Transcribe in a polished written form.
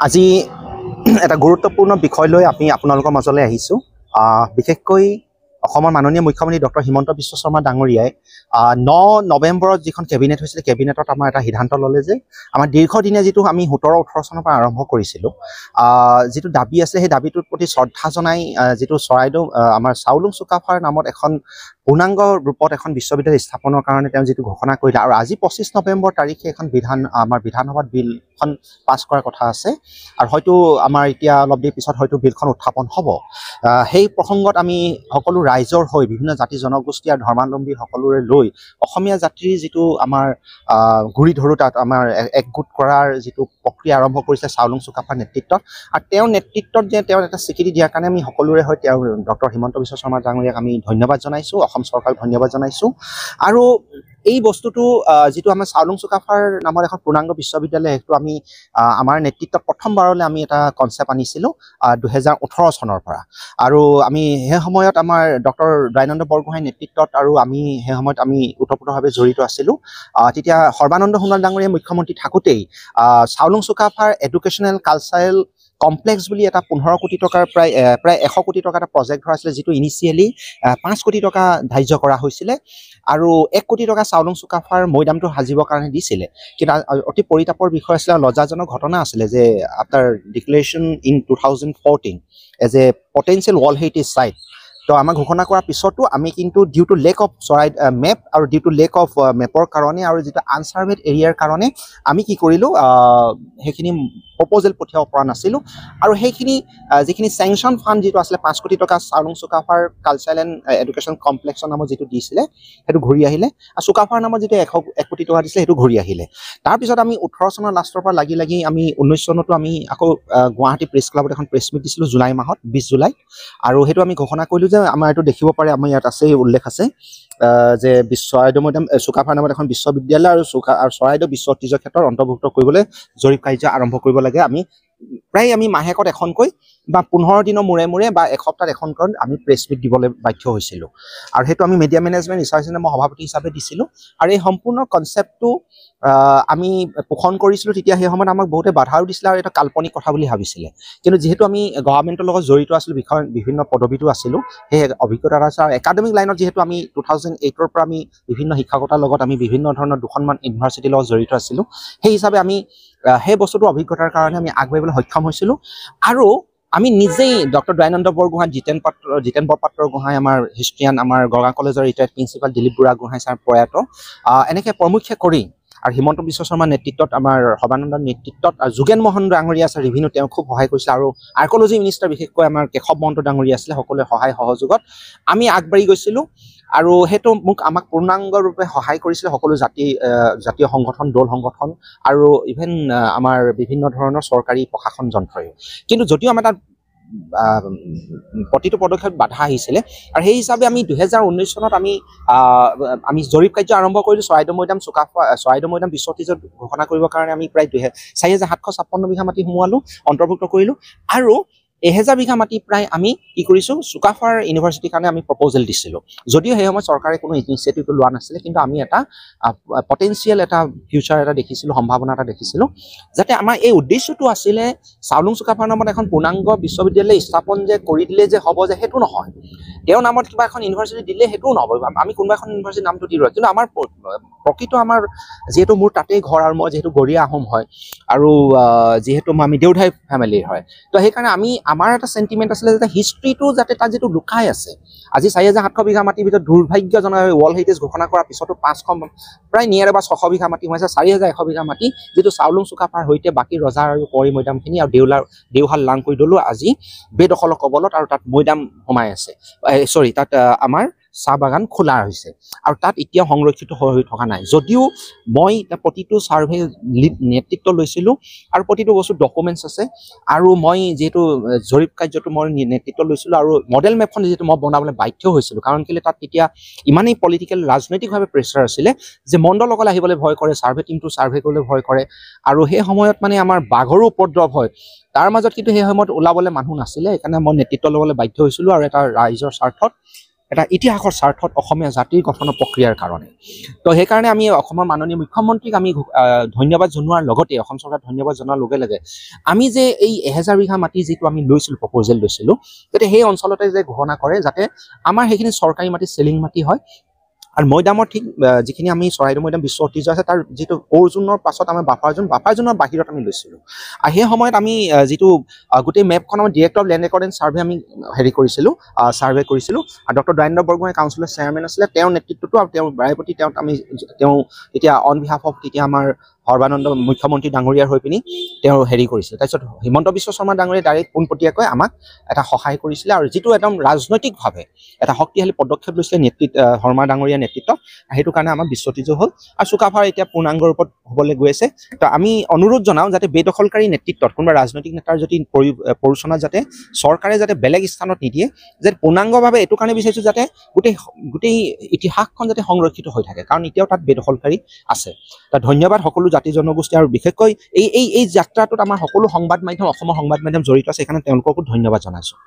আজি এটা গুৰুত্বপূৰ্ণ বিষয় লৈ আমি আপোনালোকৰ মাজলৈ আহিছোঁ। বিশেষকৈ অসমৰ মাননীয় মুখ্যমন্ত্ৰী ডক্টৰ হিমন্ত বিশ্ব শৰ্মা ডাঙৰীয়াই 9 নৱেম্বৰত যিখন কেবিনেট হৈছিলে, কেবিনেটত আমাৰ এটা সিদ্ধান্ত ল'লে যে আমাৰ দীৰ্ঘদিনীয়া যিটো আমি 17-18 চনৰ পৰা আৰম্ভ কৰিছিলোঁ, যিটো দাবী আছে, সেই দাবীটোৰ প্ৰতি শ্ৰদ্ধা জনাই যিটো চৰাইদেউ আমাৰ চাউলুং চুকাফাৰ নামত এখন পূৰ্ণাংগ ৰূপত এখন বিশ্ববিদ্যালয় স্থাপনৰ কাৰণে তেওঁ যিটো ঘোষণা কৰিলে, আৰু আজি 25 নৱেম্বৰ তাৰিখে এখন আমাৰ বিধানসভাত বিলখন পাছ কৰাৰ কথা আছে, আৰু হয়তো আমাৰ এতিয়া অলপ দেৰি পিছত হয়তো বিলখন উত্থাপন হ'ব। সেই প্ৰসংগত আমি সকলো ৰাইজৰ হৈ বিভিন্ন জাতি জনগোষ্ঠী আৰু ধৰ্মাৱলম্বী সকলোৰে লৈ অসমীয়া জাতিৰ যিটো আমাৰ গুৰি ধৰো, তাত আমাৰ একগোট কৰাৰ যিটো প্ৰক্ৰিয়া আৰম্ভ কৰিছে চাউলুং চুকাফাৰ নেতৃত্বত, আৰু তেওঁৰ নেতৃত্বত যে তেওঁ এটা স্বীকৃতি দিয়াৰ কাৰণে আমি সকলোৰে হৈ তেওঁ ডক্টৰ হিমন্ত বিশ্ব শৰ্মা ডাঙৰীয়াক আমি ধন্যবাদ জনাইছোঁ, অসম চৰকাৰক ধন্যবাদ জনাইছোঁ। আৰু এই বস্তুটো যিটো আমাৰ চাউলুং চুকাফাৰ নামৰ এখন পূৰ্ণাংগ বিশ্ববিদ্যালয়, সেইটো আমি আমাৰ নেতৃত্বত প্ৰথমবাৰলৈ আমি এটা কনচেপ্ট আনিছিলোঁ 2018 চনৰ পৰা, আৰু আমি সেই সময়ত আমাৰ ডক্টৰ দয়ানন্দ বৰগোহাঁইৰ নেতৃত্বত আৰু আমি সেই সময়ত আমি ওতঃপ্ৰোতভাৱে জড়িত আছিলোঁ। তেতিয়া সৰ্বানন্দ সোণোৱাল ডাঙৰীয়া মুখ্যমন্ত্ৰী থাকোঁতেই চাউলুং চুকাফাৰ এডুকেশ্যনেল কালচাৰেল কমপ্লেক্স বুলি এটা 15 কোটি টকাৰ প্ৰায় 100 কোটি টকা এটা প্ৰজেক্ট ধৰা আছিলে, যিটো ইনিচিয়েলি 5 কোটি টকা ধাৰ্য কৰা হৈছিলে, আৰু 1 কোটি টকা চাউলুং চুকাফাৰ মৈদামটো সাজিবৰ কাৰণে দিছিলে। কিন্তু অতি পৰিতাপৰ বিষয় আছিলে, লজ্জাজনক ঘটনা আছিলে যে after declaration in 2014 as a potential world heritage site, তো আমাক ঘোষণা কৰাৰ পিছতো আমি কিন্তু due to lack of map আৰু ডিউ টু লেক অফ মেপৰ কাৰণে আৰু যিটো আনচাৰ্ভেড এৰিয়াৰ কাৰণে আমি কি কৰিলোঁ, সেইখিনি প্ৰপ'জেল পঠিয়াব পৰা নাছিলোঁ, আৰু সেইখিনি যিখিনি চেংচন ফাণ্ড যিটো আছিলে 5 কোটি টকা চাউলুং চুকাফাৰ কালচাৰেল এণ্ড এডুকেশ্যন কমপ্লেক্সৰ নামত যিটো দিছিলে, সেইটো ঘূৰি আহিলে, আৰু চুকাফাৰ নামত যিটো 1 কোটি টকা দিছিলে সেইটো ঘূৰি আহিলে। তাৰপিছত আমি 18 চনৰ লাষ্টৰ পৰা লাগি আমি 19 চনতো আমি আকৌ গুৱাহাটী প্ৰেছ ক্লাবত এখন প্ৰেছ মিট দিছিলোঁ জুলাই মাহত, 20 জুলাইত, আৰু সেইটো আমি ঘোষণা কৰিলোঁ যে আমাৰ এইটো দেখিব পাৰে, আমাৰ ইয়াত আছে, উল্লেখ আছে যে চৰাইদেউ মৈদাম চুকাফাৰ নামত এখন বিশ্ববিদ্যালয় আৰু চৰাইদেউ বিশ্ব ঐতিহ্য ক্ষেত্ৰত অন্তৰ্ভুক্ত কৰিবলৈ জৰীপ কাৰ্য আৰম্ভ কৰিব লাগে। আমি মাহেকত এখনকৈ বা 15 দিনৰ মূৰে মূৰে বা এসপ্তাহত এখনকৈ আমি প্ৰেছ মিট দিবলৈ বাধ্য হৈছিলোঁ, আৰু সেইটো আমি মিডিয়া মেনেজমেণ্ট ৰিচাৰ্চ চেণ্টাৰৰ সভাপতি হিচাপে দিছিলোঁ, আৰু এই সম্পূৰ্ণ কনচেপ্টটো আমি পোষণ কৰিছিলোঁ। তেতিয়া সেই সময়ত আমাক বহুতে বাধাও দিছিলে আৰু এটা কাল্পনিক কথা বুলি ভাবিছিলে, কিন্তু যিহেতু আমি গভৰ্ণমেণ্টৰ লগত জড়িত আছিলোঁ, বিভিন্ন পদবীতো আছিলোঁ, সেই অভিজ্ঞতা আছে, আৰু একাডেমিক লাইনত যিহেতু আমি 2008ৰ পৰা আমি বিভিন্ন শিক্ষকতাৰ লগত আমি বিভিন্ন ধৰণৰ দুখনমান ইউনিভাৰ্চিটিৰ লগত জড়িত আছিলোঁ, সেই হিচাপে আমি সেই বস্তুটো অভিজ্ঞতাৰ কাৰণে আমি আগবাঢ়িবলৈ সক্ষম হৈছিলোঁ। আৰু আমি নিজেই ডক্টৰ দয়ানন্দ বৰগোহাঁই, জিতেন বৰপাত্ৰ গোহাঁই, আমাৰ হিষ্ট্ৰিয়ান, আমাৰ গড়গাঁও কলেজৰ retired principal Dilip Buragohain sir প্ৰয়াত, এনেকৈ প্ৰমুখ্যে কৰি, আৰু হিমন্ত বিশ্ব শৰ্মাৰ নেতৃত্বত, আমাৰ সৰ্বানন্দৰ নেতৃত্বত, আৰু যোগেন মোহন ডাঙৰীয়া আছে ৰিভিনিউ, তেওঁ খুব সহায় কৰিছিলে, আৰু আৰ্কলজি মিনিষ্টাৰ বিশেষকৈ আমাৰ কেশৱ মহন্ত ডাঙৰীয়া আছিলে, সকলোৱে সহায় সহযোগত আমি আগবাঢ়ি গৈছিলোঁ, আৰু সেইটো আমাক পূৰ্ণাংগৰূপে সহায় কৰিছিলে সকলো জাতীয় সংগঠন, দল সংগঠন, আৰু ইভেন আমাৰ বিভিন্ন ধৰণৰ চৰকাৰী প্ৰশাসন যন্ত্ৰই। কিন্তু যদিও আমাৰ তাত প্ৰতিটো পদক্ষেপ বাধা আহিছিলে, আৰু সেই হিচাপে আমি 2019 চনত আমি জৰীপ কাৰ্য আৰম্ভ কৰিলোঁ। চৰাইদেউ মৈদাম বিশ্ব ঐতিহ্য ঘোষণা কৰিবৰ কাৰণে আমি প্ৰায় 4756 বিঘা মাটি সোমোৱালোঁ, অন্তৰ্ভুক্ত কৰিলোঁ, আৰু 1000 বিঘা মাটি প্ৰায় আমি কি কৰিছোঁ, চুকাফাৰ ইউনিভাৰ্চিটিৰ কাৰণে আমি প্ৰপ'জেল দিছিলোঁ। যদিও সেই সময়ত চৰকাৰে কোনো ইনিচিয়েটিভ লোৱা নাছিলে, কিন্তু আমি এটা পটেঞ্চিয়েল এটা ফিউচাৰ এটা দেখিছিলোঁ, সম্ভাৱনা এটা দেখিছিলোঁ, যাতে আমাৰ এই উদ্দেশ্যটো আছিলে চাউলুং চুকাফাৰ নামত এখন পূৰ্ণাংগ বিশ্ববিদ্যালয় স্থাপন যে কৰি দিলে যে হ'ব, যে সেইটো নহয়, তেওঁৰ নামত কিবা এখন ইউনিভাৰ্চিটি দিলে সেইটোও নহ'ব, আমি কোনোবা এখন ইউনিভাৰ্চিটিৰ নামটো দি লওঁ, কিন্তু আমাৰ প্ৰকৃত আমাৰ যিহেতু মোৰ তাতেই ঘৰ, আৰু মই যিহেতু গৰীয়া আহোম হয়, আৰু যিহেতু আমি দেউধাই ফেমিলিৰ হয়, তো সেইকাৰণে আমাৰ এটা চেণ্টিমেণ্ট আছিলে যাতে হিষ্ট্ৰীটো যাতে তাত যিটো লুকাই আছে, আজি 4700 বিঘা মাটিৰ ভিতৰত দুৰ্ভাগ্যজনক ৱৰ্ল্ড হেৰিটেজ ঘোষণা কৰাৰ পিছতো 500 প্ৰায় নিয়াৰ বা 600 বিঘা মাটি সোমাইছে, 4100 বিঘা মাটি যিটো চাউলুং চুকাফাৰ সৈতে বাকী ৰজা আৰু কোঁৱৰী মৈদামখিনি আৰু দেওশাল লাংকৈ দলো আজি বেদখলৰ কবলত, আৰু তাত মৈদাম সোমাই আছে, তাত আমাৰ চাহ বাগান খোলা হৈছে, আৰু তাত এতিয়াও সংৰক্ষিত হৈ থকা নাই। যদিও মই প্ৰতিটো ছাৰ্ভে নেতৃত্ব লৈছিলোঁ, আৰু প্ৰতিটো বস্তু ডকুমেণ্টছ আছে, আৰু মই যিহেতু জৰীপ কাৰ্যটো মই নেতৃত্ব লৈছিলোঁ, আৰু মডেল মেপখন যিহেতু মই বনাবলৈ বাধ্য হৈছিলোঁ, কাৰণ কেলৈ তাত তেতিয়া ইমানেই পলিটিকেল ৰাজনৈতিকভাৱে প্ৰেছাৰ আছিলে যে মণ্ডলসকলে আহিবলৈ ভয় কৰে, ছাৰ্ভে টিমটো ছাৰ্ভে কৰিবলৈ ভয় কৰে, আৰু সেই সময়ত মানে আমাৰ বাঘৰো উপদ্ৰৱ হয়, তাৰ মাজত কিন্তু সেই সময়ত ওলাবলৈ মানুহ নাছিলে, সেইকাৰণে মই নেতৃত্ব ল'বলৈ বাধ্য হৈছিলোঁ, আৰু এটা ৰাইজৰ স্বাৰ্থত এটা ইতিহাসৰ স্বাৰ্থত অসমীয়া জাতিৰ গঠনৰ প্ৰক্ৰিয়াৰ কাৰণে তো সেইকাৰণে আমি অসমৰ মাননীয় মুখ্যমন্ত্ৰীক আমি ধন্যবাদ জনোৱাৰ লগতে অসম চৰকাৰক ধন্যবাদ জনোৱাৰ লগে লগে আমি যে এই 1000 বিঘা মাটি যিটো আমি লৈছিলোঁ প্ৰপ'জেল লৈছিলোঁ যাতে সেই অঞ্চলতে যে ঘোষণা কৰে যাতে আমাৰ সেইখিনি চৰকাৰী মাটি চেলিং মাটি হয় আৰু মৈদামৰ ঠিক যিখিনি আমি চৰাইদেউ মৈদাম বিশ্ব ঐতিহ্য আছে তাৰ যিটো অৰ্জুনৰ পাছত আমাৰ বাফাৰজনৰ বাহিৰত আমি লৈছিলোঁ আৰু সেই সময়ত আমি যিটো গোটেই মেপখন আমাৰ director of land record and survey আমি ছাৰ্ভে কৰিছিলোঁ আৰু ডক্টৰ দয়ানন্দ বৰগোহাঁই কাউন্সিলৰ চেয়াৰমেন আছিলে তেওঁৰ নেতৃত্বতো আৰু তেওঁৰ বাৰেপতি তেওঁ এতিয়া অন বিহাফ অফ তেতিয়া আমাৰ সৰ্বানন্দ মুখ্যমন্ত্ৰী ডাঙৰীয়াৰ হৈ পিনি তেওঁ কৰিছিলে তাৰপিছত হিমন্ত বিশ্ব শৰ্মা ডাঙৰীয়াই ডাইৰেক্ট পোনপটীয়াকৈ আমাক এটা সহায় কৰিছিলে আৰু যিটো একদম ৰাজনৈতিকভাৱে এটা শক্তিশালী পদক্ষেপ লৈছিলে শৰ্মা ডাঙৰীয়াৰ নেতৃত্বত সেইটো কাৰণে আমাৰ বিশ্ব ঐতিহ্য হ'ল আৰু চুকাফাৰ এতিয়া পূৰ্ণাংগ ৰূপত হ'বলৈ গৈ আছে তো আমি অনুৰোধ জনাওঁ যাতে বেদখলকাৰী নেতৃত্বত কোনোবা ৰাজনৈতিক নেতাৰ যদি পৰিচালনাত যাতে চৰকাৰে যাতে বেলেগ স্থানত নিদিয়ে যে পূৰ্ণাংগভাৱে এইটো কাৰণে বিচাৰিছোঁ যাতে গোটেই ইতিহাসখন যাতে সংৰক্ষিত হৈ থাকে কাৰণ এতিয়াও তাত বেদখলকাৰী আছে তো ধন্যবাদ সকলো জাতি জনগোষ্ঠী আৰু বিশেষকৈ এই যাত্ৰাটোত আমাৰ সকলো সংবাদ মাধ্যম অসমৰ সংবাদ মাধ্যম জড়িত আছে সেইকাৰণে তেওঁলোককো ধন্যবাদ জনাইছোঁ